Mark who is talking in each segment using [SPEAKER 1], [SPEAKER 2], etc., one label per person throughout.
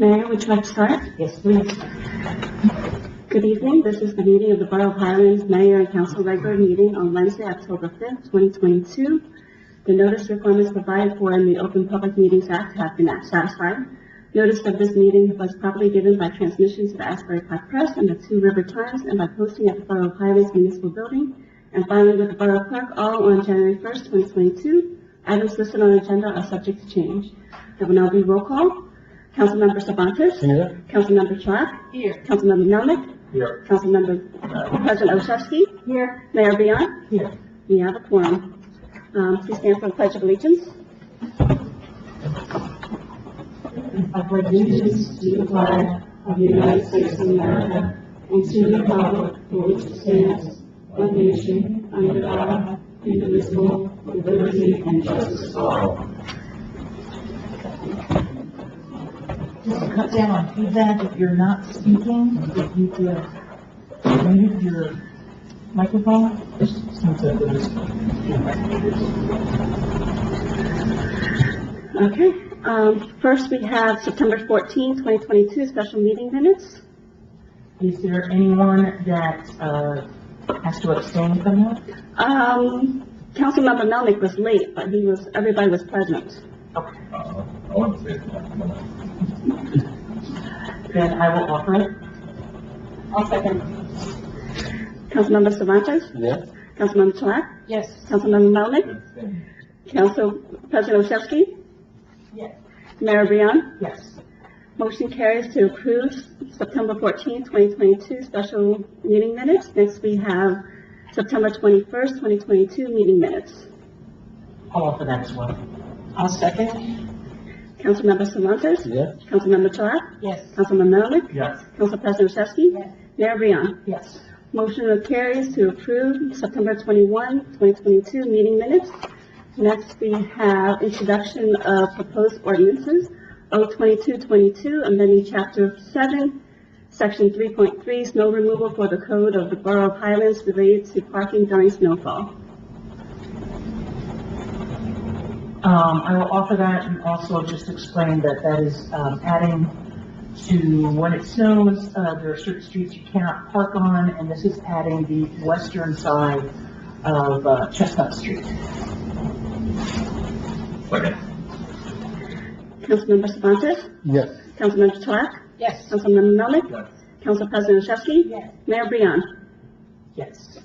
[SPEAKER 1] Mayor, would you like to start?
[SPEAKER 2] Yes, please.
[SPEAKER 1] Good evening. This is the meeting of the Borough of Highlands Mayor and Council regular meeting on Wednesday, October 5th, 2022. The notice requirements provided for in the Open Public Meetings Act have been satisfied. Notice of this meeting was properly given by transmission to the Asbury Park Press and the Two River Times and by posting at the Borough of Highlands Municipal Building and filing with the Borough Clerk all on January 1st, 2022. Items listed on the agenda are subject to change. There will now be roll call. Councilmember Cervantes.
[SPEAKER 3] Here.
[SPEAKER 1] Councilmember Chouak.
[SPEAKER 2] Here.
[SPEAKER 1] Councilmember Melnick.
[SPEAKER 3] Here.
[SPEAKER 1] Councilmember President Olszewski.
[SPEAKER 2] Here.
[SPEAKER 1] Mayor Beyond.
[SPEAKER 2] Here.
[SPEAKER 1] We have a quorum. Please stand for the Pledge of Allegiance.
[SPEAKER 2] I pledge allegiance to the flag of the United States of America and to the republic for which it stands, one nation, under God, indivisible, with liberty and justice for all. Just to cut down on feedback, if you're not speaking, if you could mute your microphone.
[SPEAKER 1] Okay. First, we have September 14, 2022 special meeting minutes.
[SPEAKER 2] Is there anyone that has to abstain from that?
[SPEAKER 1] Councilmember Melnick was late, but everybody was present.
[SPEAKER 2] Okay. Then I will offer it.
[SPEAKER 1] I'll second. Councilmember Cervantes.
[SPEAKER 3] Yes.
[SPEAKER 1] Councilmember Chouak.
[SPEAKER 2] Yes.
[SPEAKER 1] Councilmember Melnick. Council President Olszewski.
[SPEAKER 2] Yes.
[SPEAKER 1] Mayor Beyond.
[SPEAKER 2] Yes.
[SPEAKER 1] Motion carries to approve September 14, 2022 special meeting minutes. Next, we have September 21st, 2022 meeting minutes.
[SPEAKER 2] I'll offer that as well.
[SPEAKER 1] I'll second. Councilmember Cervantes.
[SPEAKER 3] Yes.
[SPEAKER 1] Councilmember Chouak.
[SPEAKER 2] Yes.
[SPEAKER 1] Councilmember Melnick.
[SPEAKER 3] Yes.
[SPEAKER 1] Council President Olszewski.
[SPEAKER 2] Yes.
[SPEAKER 1] Mayor Beyond.
[SPEAKER 2] Yes.
[SPEAKER 1] Motion carries to approve September 21, 2022 meeting minutes. Next, we have introduction of proposed ordinances. O-2222, amending Chapter 7, Section 3.3, snow removal for the Code of the Borough of Highlands related to parking during snowfall.
[SPEAKER 2] I will offer that and also just explain that that is adding to when it snows, there are certain streets you cannot park on, and this is adding the western side of Chestnut Street.
[SPEAKER 3] Second.
[SPEAKER 1] Councilmember Cervantes.
[SPEAKER 3] Yes.
[SPEAKER 1] Councilmember Chouak.
[SPEAKER 2] Yes.
[SPEAKER 1] Councilmember Melnick.
[SPEAKER 3] Yes.
[SPEAKER 1] Council President Olszewski.
[SPEAKER 2] Yes.
[SPEAKER 1] Mayor Beyond.
[SPEAKER 2] Yes.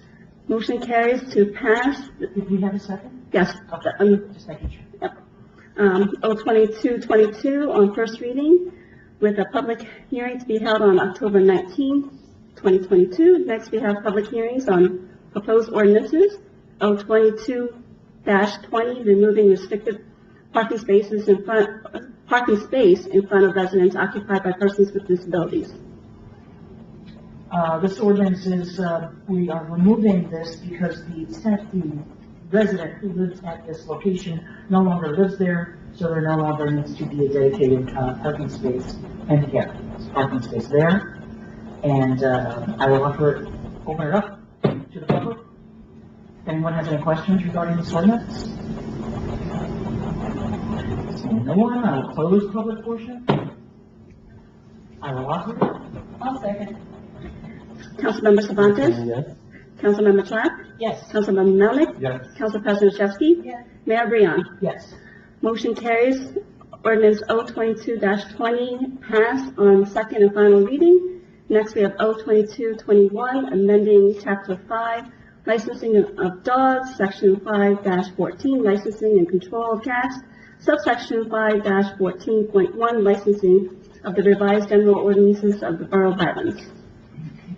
[SPEAKER 1] Motion carries to pass.
[SPEAKER 2] Did we have a second?
[SPEAKER 1] Yes.
[SPEAKER 2] Okay. Just making sure.
[SPEAKER 1] O-2222 on first reading with a public hearing to be held on October 19, 2022. Next, we have public hearings on proposed ordinances. O-22-20, removing restricted parking space in front of residents occupied by persons with disabilities.
[SPEAKER 2] This ordinance is, we are removing this because the resident who lives at this location no longer lives there, so there no longer needs to be a dedicated parking space, handicap parking space there. And I will open it up to the public. If anyone has any questions regarding this ordinance? Seeing no one, I will close the public portion. I will offer it. I'll second.
[SPEAKER 1] Councilmember Cervantes.
[SPEAKER 3] Yes.
[SPEAKER 1] Councilmember Chouak.
[SPEAKER 2] Yes.
[SPEAKER 1] Councilmember Melnick.
[SPEAKER 3] Yes.
[SPEAKER 1] Council President Olszewski.
[SPEAKER 2] Yes.
[SPEAKER 1] Mayor Beyond.
[SPEAKER 2] Yes.
[SPEAKER 1] Motion carries. Ordinance O-22-20 passed on second and final reading. Next, we have O-2221, amending Chapter 5, licensing of dogs, Section 5-14, licensing and control of cats, subsection 5-14.1, licensing of the revised general ordinances of the Borough of Highlands.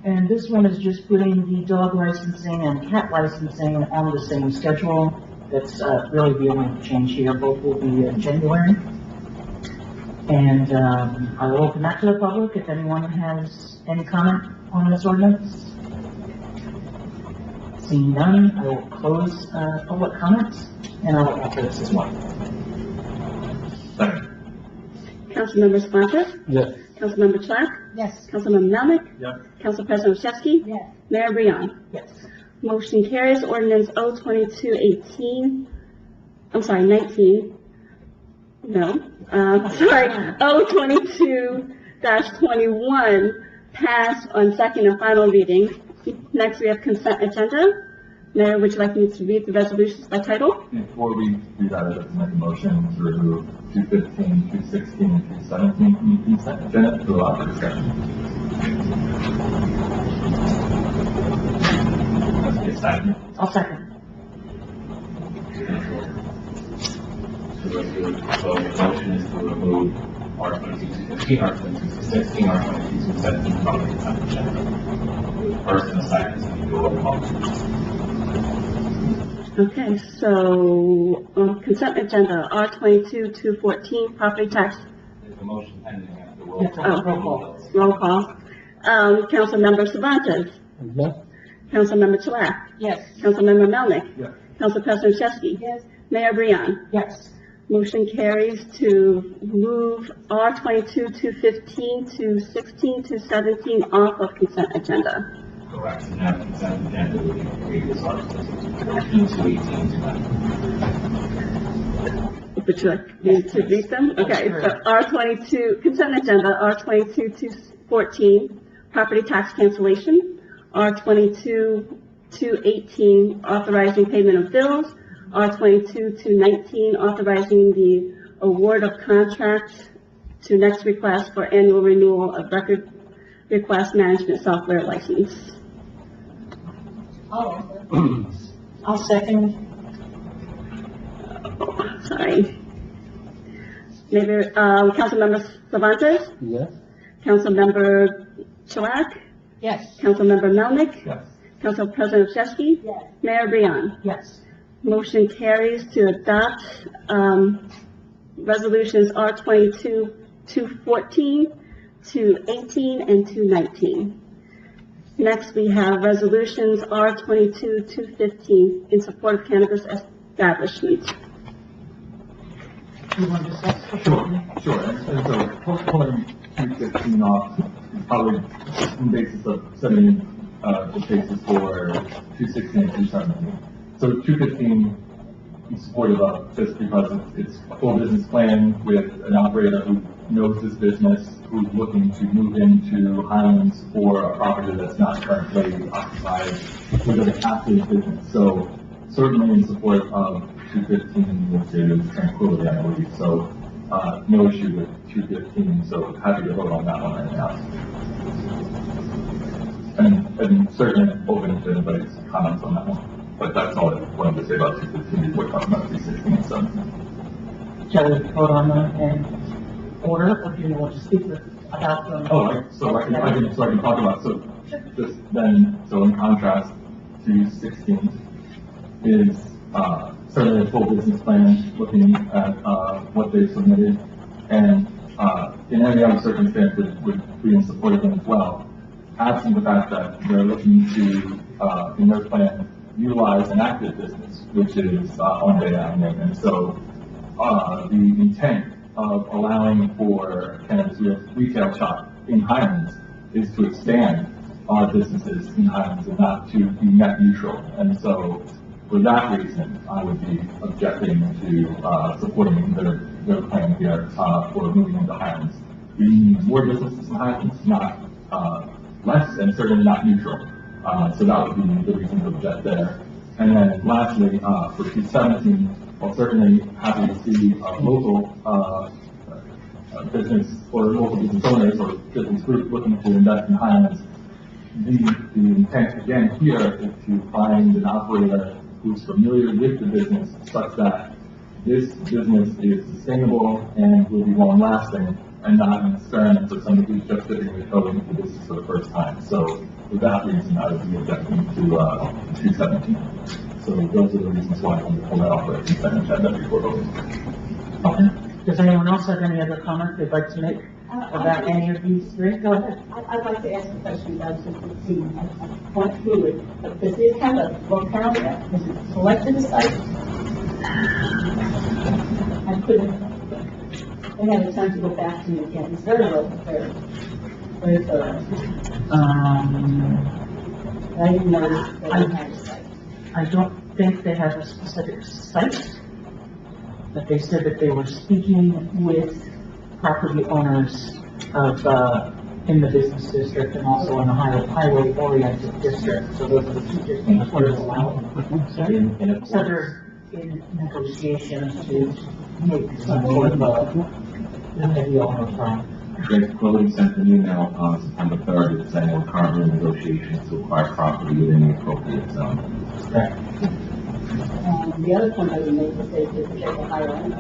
[SPEAKER 2] And this one is just putting the dog licensing and cat licensing on the same schedule. That's really the only change here. Both will be in January. And I will open that to the public if anyone has any comment on this ordinance. Seeing none, I will close public comments, and I will offer this as well.
[SPEAKER 3] Second.
[SPEAKER 1] Councilmember Cervantes.
[SPEAKER 3] Yes.
[SPEAKER 1] Councilmember Chouak.
[SPEAKER 2] Yes.
[SPEAKER 1] Councilmember Melnick.
[SPEAKER 3] Yes.
[SPEAKER 1] Council President Olszewski.
[SPEAKER 2] Yes.
[SPEAKER 1] Mayor Beyond.
[SPEAKER 2] Yes.
[SPEAKER 1] Motion carries. Ordinance O-2218, 19. No. O22-21 passed on second and final reading. Next, we have consent agenda. Mayor, would you like me to read the resolutions by title?
[SPEAKER 3] Before we do that, I'd like to make a motion to remove 215, 216, and 217 from the consent agenda to allow for discussion. Second.
[SPEAKER 2] I'll second.
[SPEAKER 4] So the motion is to remove R2215, R2216, R2217 from the consent agenda. First and a second, so you do a roll call.
[SPEAKER 1] Okay, so on consent agenda, R22-214, property tax,
[SPEAKER 4] There's a motion pending after roll
[SPEAKER 2] Yes,
[SPEAKER 4] call.
[SPEAKER 2] roll call.
[SPEAKER 1] roll call. Councilmember Cervantes.
[SPEAKER 3] Yes.
[SPEAKER 1] Councilmember Chalak.
[SPEAKER 2] Yes.
[SPEAKER 1] Councilmember Melnick.
[SPEAKER 3] Yes.
[SPEAKER 1] Council President Chesky.
[SPEAKER 2] Yes.
[SPEAKER 1] Mayor Brian.
[SPEAKER 2] Yes.
[SPEAKER 1] Motion carries to move R22-215 to 16 to 17 off of consent agenda.
[SPEAKER 4] Correct, and now consent agenda would be previous articles, 14 to 18 tonight.
[SPEAKER 1] Would you like me to read them? Okay, so R22, consent agenda, R22-214, property tax cancellation, R22-218, authorizing payment of bills, R22-219, authorizing the award of contract to Next Request for annual renewal of record request management software license.
[SPEAKER 2] I'll second.
[SPEAKER 1] Sorry. Maybe, Councilmember Cervantes?
[SPEAKER 3] Yes.
[SPEAKER 1] Councilmember Chalak?
[SPEAKER 2] Yes.
[SPEAKER 1] Councilmember Melnick?
[SPEAKER 3] Yes.
[SPEAKER 1] Council President Chesky?
[SPEAKER 2] Yes.
[SPEAKER 1] Mayor Brian?
[SPEAKER 2] Yes.
[SPEAKER 1] Motion carries to adopt, resolutions R22-214, 218, and 219. Next, we have resolutions R22-215 in support of cannabis establishments.
[SPEAKER 2] You want to discuss?
[SPEAKER 3] Sure. And so postponing 215 off is probably on the basis of setting the basis for 216 and 217. So 215 is supportive of just because it's a full business plan with an operator who knows this business, who's looking to move into Highlands for a property that's not currently occupied with an active business. So certainly in support of 215, which is tranquility, I believe. So no issue with 215, so happy to vote on that one right now. And certainly open to anybody's comments on that one. But that's all I wanted to say about 215 before talking about 316 and 17.
[SPEAKER 2] Shall we vote on them in order, or do you want to speak about them?
[SPEAKER 3] Oh, so I can talk about, so just then, so in contrast to 16 is, certainly a full business plan, looking at, what they've submitted, and, in any other circumstance would be in support of them as well, absent the fact that they're looking to, in their plan, utilize an active business, which is, on Bay Avenue, and so, the intent of allowing for cannabis retail shop in Highlands is to expand our businesses in Highlands and not to be net neutral. And so, for that reason, I would be objecting to supporting their plan here for moving into Highlands. We need more businesses in Highlands, not less, and certainly not neutral. So that would be the reason to object there. And then lastly, for 217, well, certainly happy to see local business or local business owners or business groups looking to invest in Highlands. The intent again here is to find an operator who's familiar with the business such that this business is sustainable and will be long lasting and not an experiment for somebody who's just dipping their toe into the business for the first time. So for that reason, I would be objecting to 217. So those are the reasons why I want to pull that off the consent agenda before voting.
[SPEAKER 2] Okay. Does anyone else have any other comment they'd like to make about any of these three? Go ahead.
[SPEAKER 5] I'd like to ask a question about 215. I went through it, but does it have a locale that has it selected a site? I couldn't, I haven't time to go back to it again. It's very well prepared. Very thorough. I didn't notice that it had a site.
[SPEAKER 2] I don't think they have a specific site, but they said that they were speaking with property owners of, in the business district and also in the highway-oriented district. So those are the two districts where it's allowed. So they're in negotiations to make some sort of a heavy owner plan.
[SPEAKER 3] Greg Quilly sent an email on September 3rd saying we're currently in negotiations to acquire property within the appropriate zone.
[SPEAKER 5] The other point that we made was they did project a higher end,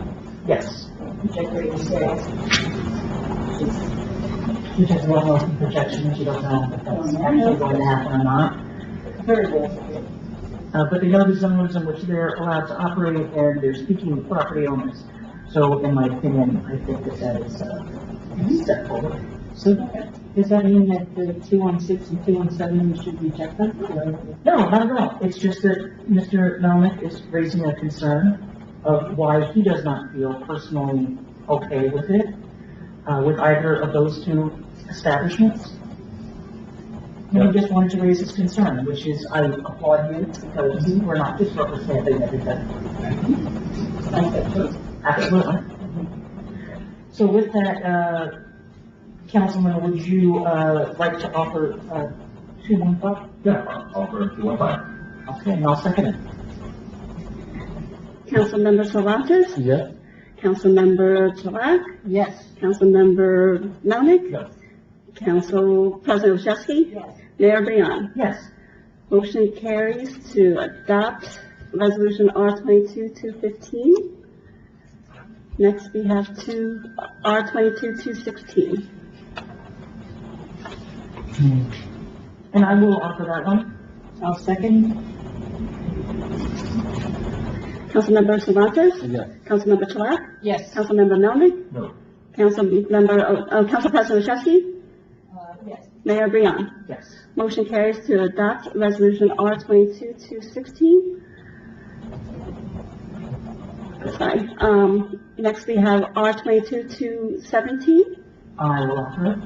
[SPEAKER 2] Yes,
[SPEAKER 5] project rate of sales.
[SPEAKER 2] which is one of the projections, you don't know if that's actually going to happen or not.
[SPEAKER 5] Very well.
[SPEAKER 2] But they know the zones in which they're allowed to operate, and they're speaking with property owners. So in my opinion, I think that is a step forward.
[SPEAKER 6] So, does that mean that the 216 and 217, we should reject them?
[SPEAKER 2] No, not at all. It's just that Mr. Melnick is raising a concern of why he does not feel personally okay with it, with either of those two establishments. And he just wanted to raise his concern, which is, I applaud you, because we're not just representing everything. Absolutely. So with that, Councilman, would you, like to offer, 215?
[SPEAKER 3] Yeah, I'll offer 215.
[SPEAKER 2] Okay, and I'll second it.
[SPEAKER 1] Councilmember Cervantes?
[SPEAKER 3] Yes.
[SPEAKER 1] Councilmember Gilat?
[SPEAKER 6] Yes.
[SPEAKER 1] Councilmember Melnick?
[SPEAKER 3] Yes.
[SPEAKER 1] Council President Olszewski?
[SPEAKER 5] Yes.
[SPEAKER 1] Mayor Brion?
[SPEAKER 2] Yes.
[SPEAKER 1] Motion carries to adopt Resolution R22-215. Next, we have R22-216.
[SPEAKER 2] And I will offer that one.
[SPEAKER 6] I'll second.
[SPEAKER 1] Councilmember Cervantes?
[SPEAKER 3] Yes.
[SPEAKER 1] Councilmember Gilat?
[SPEAKER 6] Yes.
[SPEAKER 1] Councilmember Melnick?
[SPEAKER 3] No.
[SPEAKER 1] Council President Olszewski?
[SPEAKER 5] Yes.
[SPEAKER 1] Mayor Brion?
[SPEAKER 2] Yes.
[SPEAKER 1] Motion carries to adopt Resolution R22-216. Sorry. Next, we have R22-217.
[SPEAKER 2] I will offer it.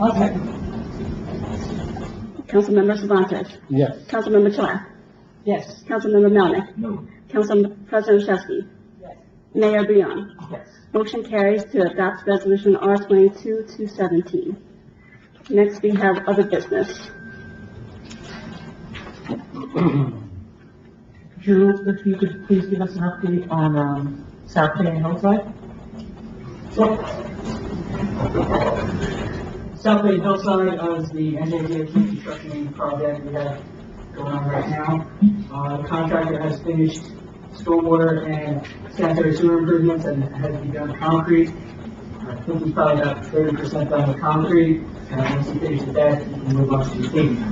[SPEAKER 6] I'll second.
[SPEAKER 1] Councilmember Cervantes?
[SPEAKER 3] Yes.
[SPEAKER 1] Councilmember Gilat?
[SPEAKER 6] Yes.
[SPEAKER 1] Councilmember Melnick?
[SPEAKER 3] No.
[SPEAKER 1] Council President Olszewski?
[SPEAKER 5] Yes.
[SPEAKER 1] Mayor Brion?
[SPEAKER 2] Yes.
[SPEAKER 1] Motion carries to adopt Resolution R22-217. Next, we have other business.
[SPEAKER 2] Drew, if you could please give us an update on, South Bay and Hillside?
[SPEAKER 7] South Bay Hillside is the NJDOT construction project we have going on right now. The contractor has finished stormwater and sanitary sewer improvements and has begun concrete. I think he's probably about 30% done with concrete, and once he finishes that, he can move on to the paving.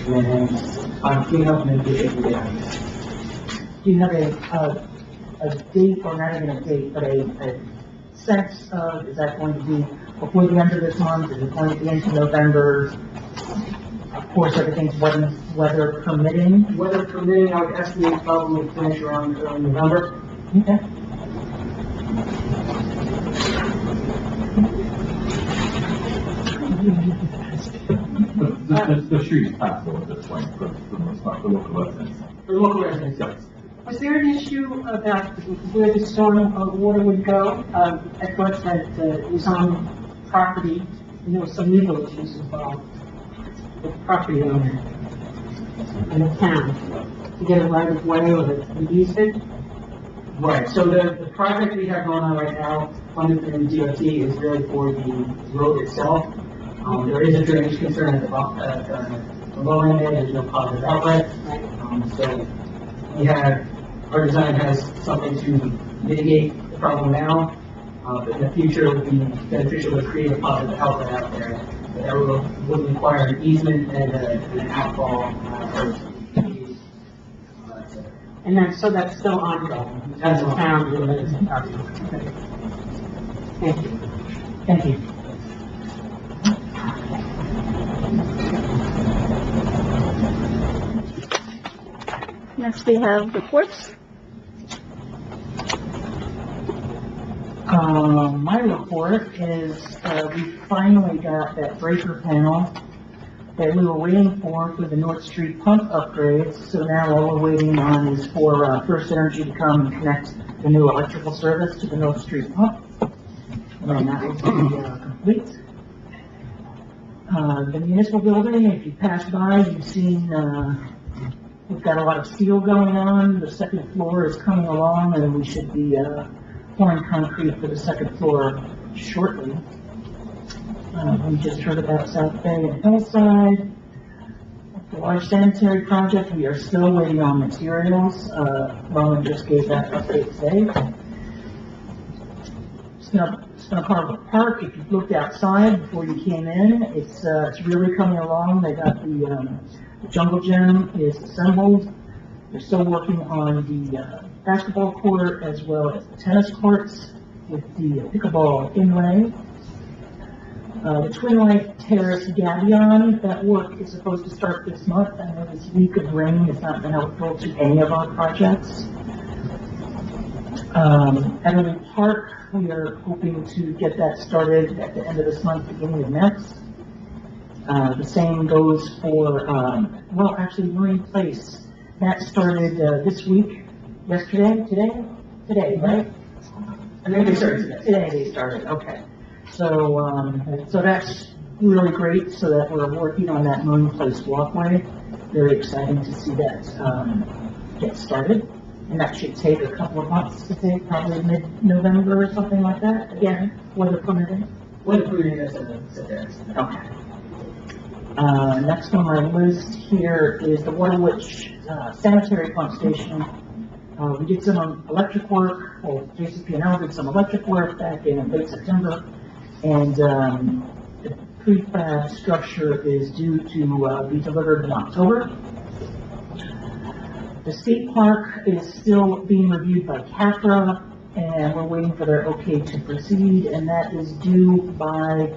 [SPEAKER 7] And I'm cleaning up and then get it down.
[SPEAKER 2] Do you have a date, or not even a date, but a sense of, is that going to be before the end of this month, is it going to be into November? Of course, everything's weather permitting.
[SPEAKER 7] Weather permitting, I would estimate probably finish around early November.
[SPEAKER 2] Okay.
[SPEAKER 3] The street is passable at this point for the most part, for local residents.
[SPEAKER 7] For local residents,
[SPEAKER 3] Yes.
[SPEAKER 6] Was there an issue about where the storm water would go? At first, that it was on property, and there was some legal issues involved with the property owner and the town to get a right of way or an easement.
[SPEAKER 7] Right, so the project we have going on right now, funded through DOT, is really for the road itself. There is a drainage concern at the low end there, there's no positive outlet. So we have, our design has something to mitigate the problem now, but in the future it would be beneficial to create a positive outlet out there. But that would require an easement and an outfall,
[SPEAKER 6] And then, so that's still ongoing, as a town related to property. Okay. Thank you.
[SPEAKER 2] Thank you.
[SPEAKER 1] Next, we have reports.
[SPEAKER 2] My report is, we finally got that breaker panel that we were waiting for the North Street pump upgrades. So now all we're waiting on is for First Energy to come and connect the new electrical service to the North Street pump. And then that will be complete. The municipal building, if you pass by, you've seen, we've got a lot of steel going on. The second floor is coming along, and we should be pouring concrete for the second floor shortly. We just heard about South Bay and Hillside. The large sanitary project, we are still waiting on materials. Roland just gave that update today. Snug Harbor Park, if you looked outside before you came in, it's really coming along. They got the jungle gym is assembled. They're still working on the basketball court as well as the tennis courts with the pickleball inlay. The Twin Light Terrace Gabion, that work is supposed to start this month. I know this week of rain has not been helpful to any of our projects. Everly Park, we are hoping to get that started at the end of this month, beginning of next. The same goes for, well, actually, Marine Place. That started this week, today, right?
[SPEAKER 7] I think they started today.
[SPEAKER 2] Today they started, okay. So that's really great, so that we're working on that Marine Place walkway. Very exciting to see that get started. And that should take a couple of months to take, probably mid-November or something like that. Again, weather permitting.
[SPEAKER 7] What approving is sit there?
[SPEAKER 2] Okay. Next on my list here is the Waterwitch sanitary pump station. We did some electric work, well, JCP&L did some electric work back in late September, and the prefab structure is due to be delivered in October. The skate park is still being reviewed by CAFRA, and we're waiting for their okay to proceed, and that is due by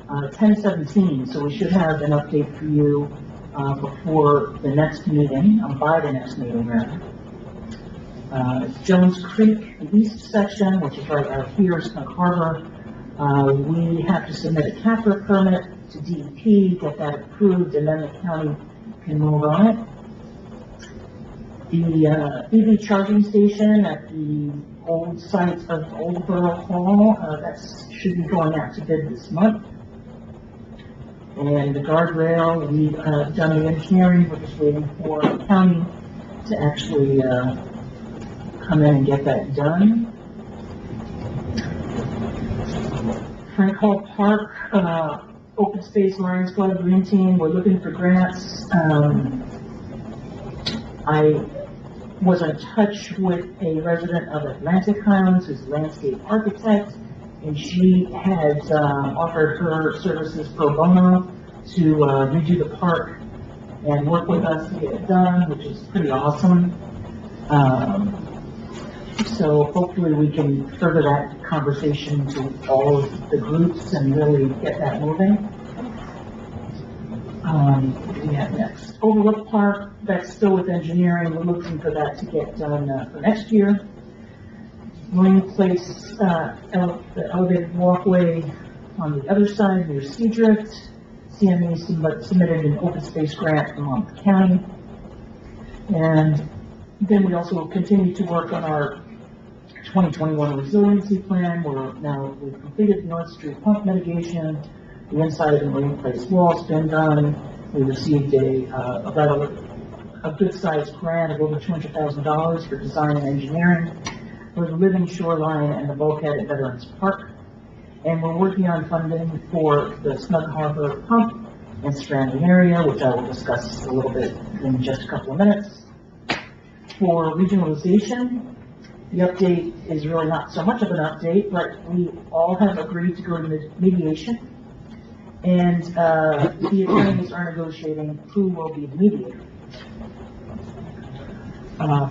[SPEAKER 2] 10/17, so we should have an update for you before the next meeting, by the next meeting, rather. Jones Creek, the east section, which is right out here, Snug Harbor, we have to submit a CAFRA permit to DEP, get that approved, and then the county can move on it. The EV charging station at the old site of Old Borough Hall, that should be going out to bid this month. And the guardrail, we've done the engineering, we're just waiting for the county to actually come in and get that done. Frank Hall Park, Open Space Lions Club, Green Team, we're looking for grants. I was in touch with a resident of Atlantic Highlands who's a landscape architect, and she has offered her services pro bono to redo the park and work with us to get it done, which is pretty awesome. So hopefully we can further that conversation to all of the groups and really get that moving. What do we have next? Overlook Park, that's still with engineering. We're looking for that to get done for next year. Marine Place, the elevated walkway on the other side near Seadrift. CME submitted an open space grant from Monmouth County. And then we also will continue to work on our 2021 resiliency plan. We've completed the North Street pump mitigation. The inside of the Marine Place wall's been done. We received a good-sized grant of over $200,000 for design and engineering for the living shoreline and the bulkhead at Veterans Park. And we're working on funding for the Snug Harbor pump and stranding area, which I will discuss a little bit in just a couple of minutes. For regionalization, the update is really not so much of an update, but we all have agreed to go to mediation. And the attorneys are negotiating who will be the mediator.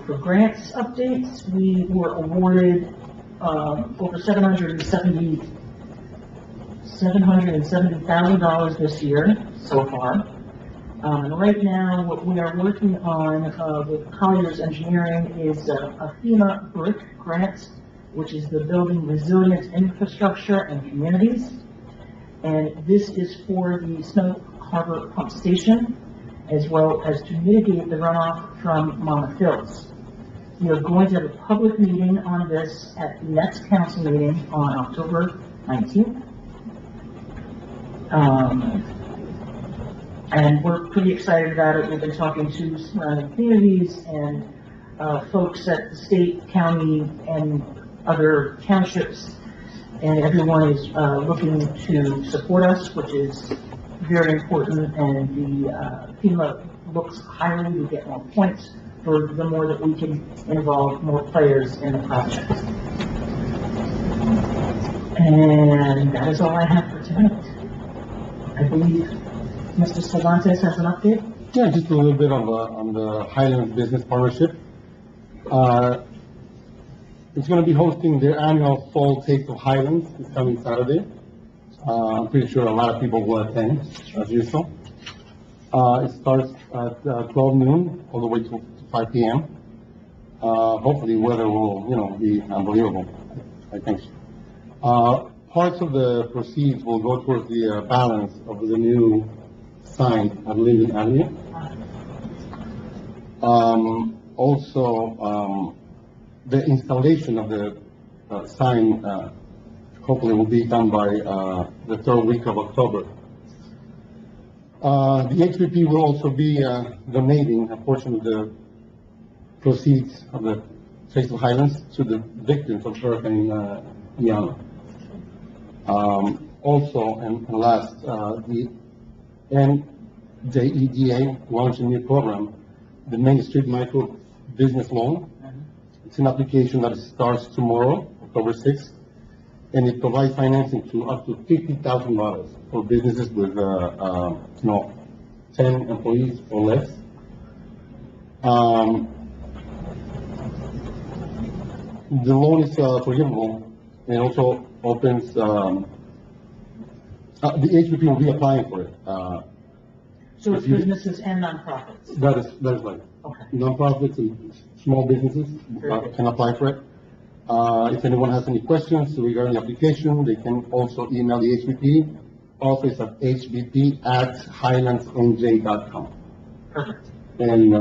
[SPEAKER 2] For grants updates, we were awarded over $770,000 this year so far. Right now, what we are working on with Colliers Engineering is a FEMA BRIC grant, which is the Building Resilient Infrastructure and Communities. And this is for the Snug Harbor Pump Station, as well as to mitigate the runoff from Monmouth Hills. We are going to have a public meeting on this at the next council meeting on October 19th. And we're pretty excited about it. We've been talking to surrounding communities and folks at the state, county, and other townships, and everyone is looking to support us, which is very important, and the FEMA looks highly, we get more points for the more that we can involve more players in the project. And that is all I have for tonight. I believe Mr. Cervantes has an update.
[SPEAKER 8] Yeah, just a little bit on the Highlands Business Partnership. It's going to be hosting their annual Fall Taste of Highlands this coming Saturday. I'm pretty sure a lot of people will attend, as usual. It starts at 12 noon all the way to 5 p.m. Hopefully weather will, be unbelievable, I think. Parts of the proceeds will go towards the balance of the new sign at Linden Avenue. Also, the installation of the sign hopefully will be done by the third week of October. The HPP will also be donating a portion of the proceeds of the Taste of Highlands to the victims of Hurricane Ian. Also, and last, the NJEDA launched a new program, the Main Street Micro Business Loan. It's an application that starts tomorrow, October 6th, and it provides financing to up to $50,000 for businesses with, 10 employees or less. The loan is forgivable and also opens, the HPP will be applying for it.
[SPEAKER 2] So it's businesses and nonprofits.
[SPEAKER 8] That is right.
[SPEAKER 2] Okay.
[SPEAKER 8] Nonprofits and small businesses can apply for it. If anyone has any questions regarding the application, they can also email the HBP office at hbp@highlandsnj.com.
[SPEAKER 2] Perfect.
[SPEAKER 8] And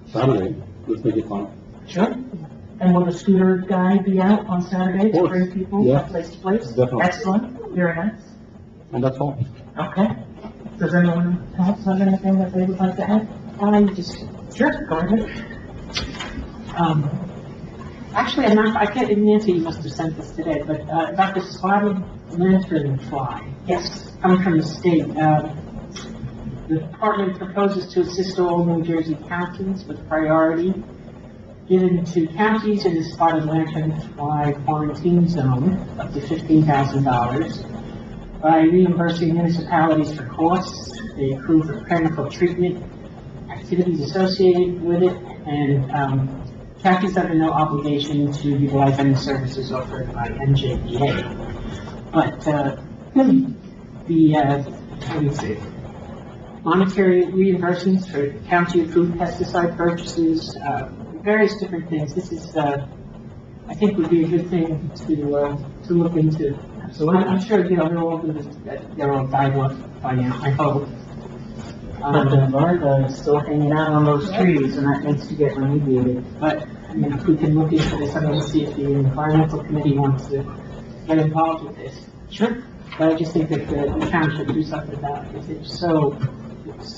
[SPEAKER 8] Saturday, let's make it fun.
[SPEAKER 2] Sure. And will the scooter guy be out on Saturday to
[SPEAKER 8] course.
[SPEAKER 2] bring people
[SPEAKER 8] Yeah.
[SPEAKER 2] from place to place?
[SPEAKER 8] Definitely.
[SPEAKER 2] Excellent. Very nice.
[SPEAKER 8] And that's all.
[SPEAKER 2] Okay. Does anyone else have anything that they would like to add? Sure, go ahead.
[SPEAKER 6] Actually, I can't, Nancy must have sent this today, but about the spotted lantern fly.
[SPEAKER 2] Yes.
[SPEAKER 6] Coming from the state, the department proposes to assist all New Jersey counties with priority given to counties in the spotted lantern fly quarantine zone up to $15,000 by reimbursing municipalities for costs they accrue for chemical treatment, activities associated with it, and counties under no obligation to utilize any services offered by NJEA. But monetary reimbursements for county-approved pesticide purchases, various different things. This is, I think, would be a good thing to look into.
[SPEAKER 2] Absolutely.
[SPEAKER 6] I'm sure, they're all died off by now, I hope.
[SPEAKER 2] But the larva is still hanging out on those trees, and that needs to get remediated.
[SPEAKER 6] But, if we can look into this, I'm going to see if the environmental committee wants to get involved with this.
[SPEAKER 2] Sure.
[SPEAKER 6] But I just think that the town should do something about it, because it's so...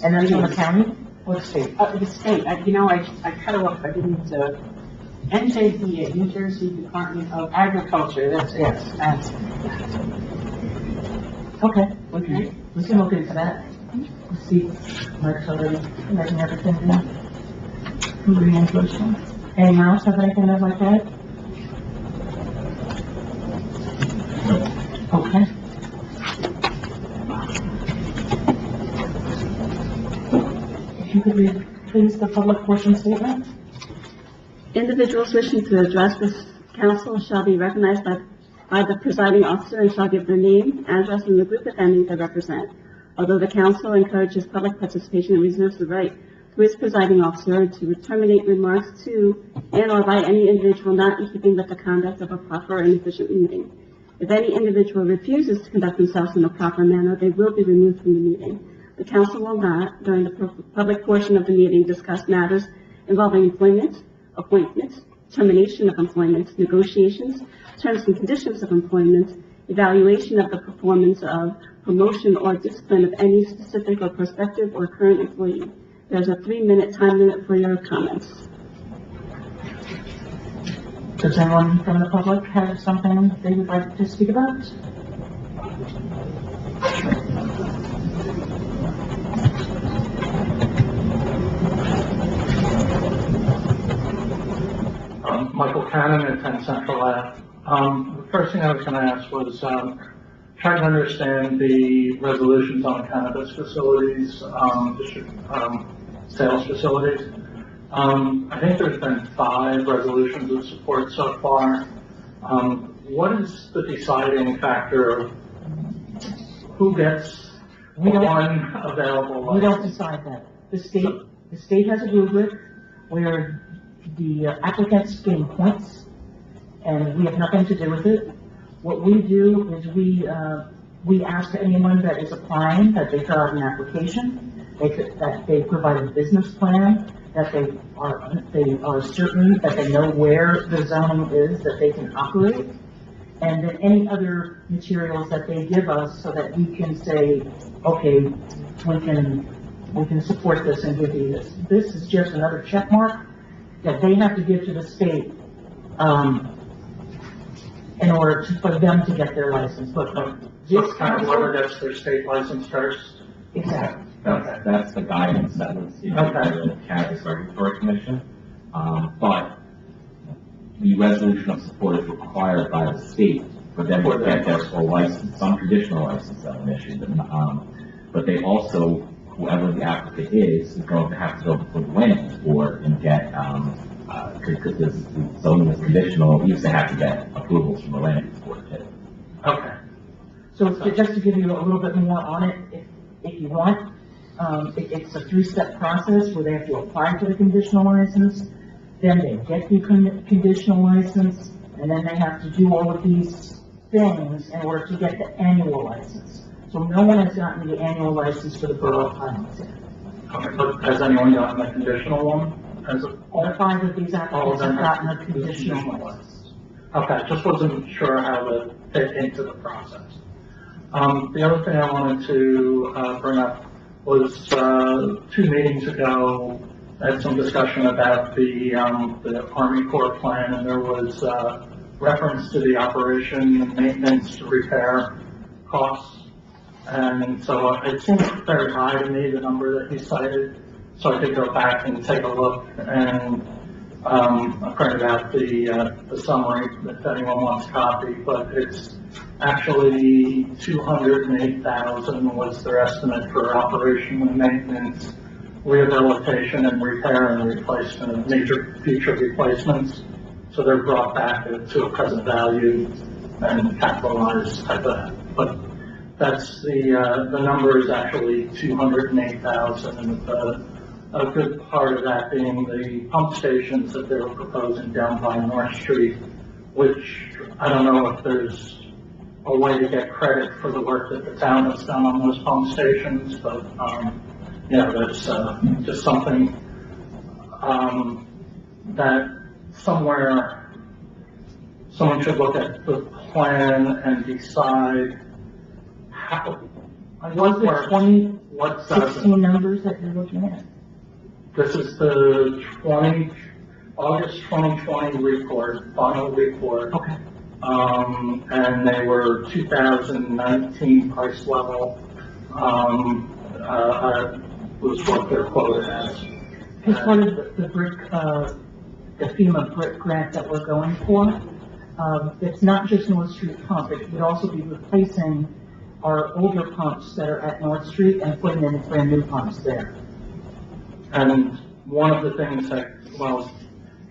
[SPEAKER 2] And that's from the county or the state?
[SPEAKER 6] The state, I cut it off, I didn't, NJDA, New Jersey Department of Agriculture, that's it. That's,
[SPEAKER 2] Okay, we can look into that. Let's see, Mark's already letting everything down. Reimbursement. Anyone else have anything they'd like to add? Okay. If you could read, please, the public portion statement.
[SPEAKER 1] Individuals wishing to address this council shall be recognized by the presiding officer and shall give their name, address, and the group, if any, they represent. Although the council encourages public participation and reserves the right through its presiding officer to terminate remarks to and/or by any individual not in keeping with the conduct of a proper and efficient meeting. If any individual refuses to conduct themselves in a proper manner, they will be removed from the meeting. The council will not, during the public portion of the meeting, discuss matters involving employment, appointments, termination of employment, negotiations, terms and conditions of employment, evaluation of the performance of, promotion or discipline of any specific or prospective or current employee. There's a 3-minute time limit for your comments.
[SPEAKER 2] Does anyone from the public have something they would like to speak about?
[SPEAKER 9] Michael Cannon at 10 Central Ave. The first thing I was going to ask was trying to understand the resolutions on cannabis facilities, sales facilities. I think there's been 5 resolutions of support so far. What is the deciding factor of who gets one available license?
[SPEAKER 2] We don't decide that. The state has a rubric where the applicants gain points, and we have nothing to do with it. What we do is we ask anyone that is applying that they fill out an application, that they provide a business plan, that they are certain that they know where the zoning is that they can operate, and then any other materials that they give us so that we can say, okay, we can support this and give you this. This is just another check mark that they have to give to the state, in order for them to get their license. But
[SPEAKER 9] So kind of whoever gets their state license first?
[SPEAKER 2] exactly.
[SPEAKER 4] That's the guidance that was in the Cannabis Regulatory Commission. But the resolution of support is required by the state for them to get their full license. Some traditional licenses have been issued, but they also, whoever the applicant is going to have to go before the land board and get, because this zoning is conditional, we used to have to get approvals from the land board too.
[SPEAKER 9] Okay.
[SPEAKER 2] So just to give you a little bit more on it, if you want, it's a 3-step process where they have to apply for the conditional license, then they get the conditional license, and then they have to do all of these things in order to get the annual license. So no one has gotten the annual license for the Borough of Highlands yet.
[SPEAKER 9] Okay, but has anyone gotten a conditional one?
[SPEAKER 2] All 5 of these applicants have gotten a conditional license.
[SPEAKER 9] Okay, just wasn't sure how to fit into the process. The other thing I wanted to bring up was 2 meetings ago, I had some discussion about the Army Corps plan, and there was reference to the operation, maintenance, repair costs. And so it seemed very high to me, the number that he cited. So I could go back and take a look, and I printed out the summary if anyone wants a copy, but it's actually $208,000 was their estimate for operation and maintenance, rehabilitation and repair and replacement of major future replacements. So they're brought back to a present value and capitalized type of, but that's the number is actually $208,000, and a good part of that being the pump stations that they were proposing down by North Street, which I don't know if there's a way to get credit for the work that the town has done on those pump stations, but, yeah, that's just something that somewhere someone should look at the plan and decide how.
[SPEAKER 2] Was there 2016 numbers that you're looking at?
[SPEAKER 9] This is the August 2020 report, final report.
[SPEAKER 2] Okay.
[SPEAKER 9] And they were 2019 price level, was what they're quoted as.
[SPEAKER 2] As part of the brick, the FEMA brick grant that we're going for, it's not just North Street pump, it would also be replacing our older pumps that are at North Street and putting in brand new pumps there.
[SPEAKER 9] And one of the things that, well,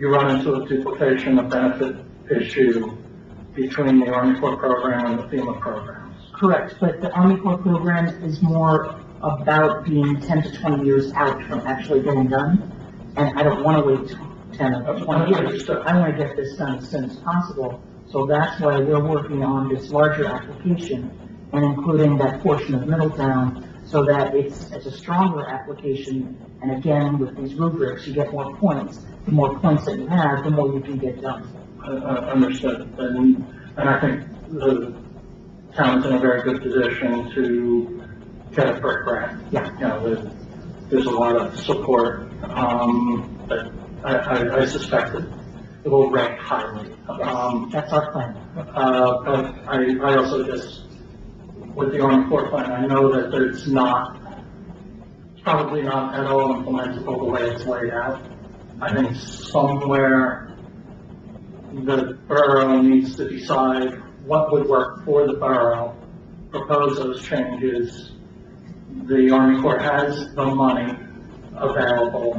[SPEAKER 9] you run into a duplication of benefit issue between the Army Corps program and the FEMA programs.
[SPEAKER 2] Correct, but the Army Corps program is more about being 10 to 20 years out from actually getting done, and I don't want to wait 10 or 20 years. I want to get this done as soon as possible, so that's why we're working on this larger application and including that portion of Middletown, so that it's a stronger application. And again, with these rubrics, you get more points. The more points that you have, the more you can get done.
[SPEAKER 9] Understood. And I think the town's in a very good position to get a brick grant.
[SPEAKER 2] Yeah.
[SPEAKER 9] You know, there's a lot of support, but I suspect that it will rank highly.
[SPEAKER 2] That's our plan.
[SPEAKER 9] But I also just, with the Army Corps plan, I know that it's probably not at all implementable the way it's laid out. I think somewhere the borough needs to decide what would work for the borough, propose those changes. The Army Corps has the money available,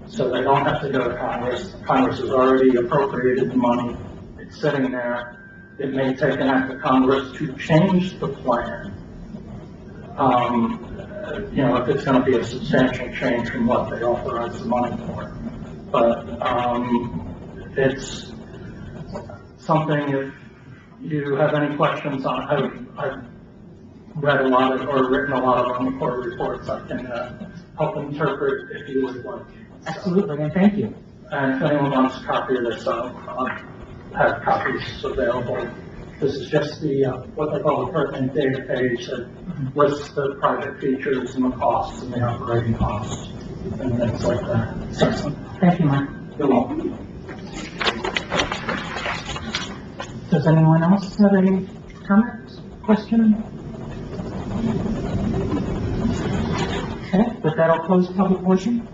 [SPEAKER 9] so they don't have to go to Congress. Congress has already appropriated the money. It's sitting there. It may take an act of Congress to change the plan. You know, if it's going to be a substantial change from what they authorize the money for. But, it's something, if you have any questions on, I've read a lot of, or written a lot of Army Corps reports, I can, help interpret if you would like.
[SPEAKER 2] Absolutely, and thank you.
[SPEAKER 9] And if anyone wants a copy of this, I'll have copies available. This is just the, what they call the pertinent data page that lists the project features and the costs and the operating costs and things like that. So,
[SPEAKER 2] Thank you, Mark.
[SPEAKER 9] you're welcome.
[SPEAKER 2] Does anyone else have any comments, questions? Okay, with that, I'll close the public portion.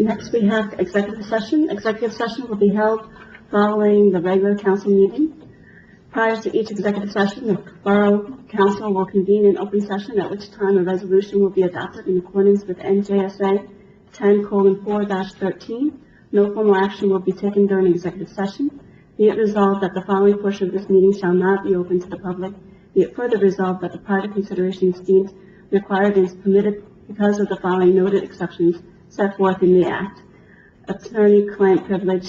[SPEAKER 1] Next, we have executive session. Executive session will be held following the regular council meeting. Prior to each executive session, the Borough Council will convene an open session, at which time a resolution will be adopted in accordance with NJSA 10:4-13. No formal action will be taken during executive session. Be it resolved that the following portion of this meeting shall not be open to the public. Be it further resolved that the private consideration is deemed required and is permitted because of the following noted exceptions set forth in the Act. Attorney-client privilege,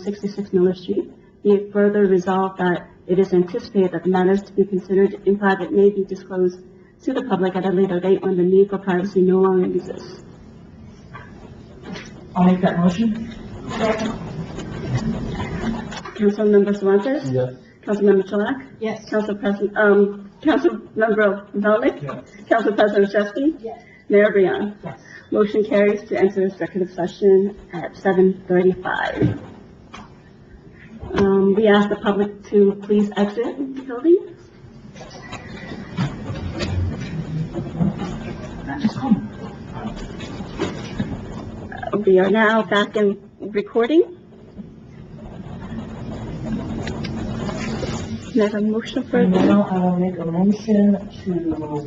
[SPEAKER 1] 66 Miller Street. Be it further resolved that it is anticipated that the matters to be considered in private may be disclosed to the public at a later date when the need for privacy no longer exists.
[SPEAKER 2] I'll make that motion.
[SPEAKER 1] Councilmember Cervantes?
[SPEAKER 8] Yes.
[SPEAKER 1] Councilmember Chalak?
[SPEAKER 6] Yes.
[SPEAKER 1] Councilmember Melnick?
[SPEAKER 8] Yes.
[SPEAKER 1] Council President Chesky?
[SPEAKER 6] Yes.
[SPEAKER 1] Mayor Brian?
[SPEAKER 2] Yes.
[SPEAKER 1] Motion carries to enter executive session at 7:35. We ask the public to please exit the building. We are now back in recording. Can I have a motion for
[SPEAKER 2] And now I will make a motion to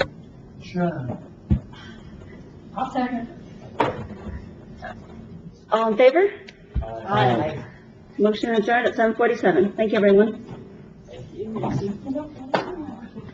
[SPEAKER 2] adjourn.
[SPEAKER 6] I'll second.
[SPEAKER 1] all in favor?
[SPEAKER 2] Aye.
[SPEAKER 1] Motion adjourned at 7:47. Thank you, everyone.
[SPEAKER 6] Thank you.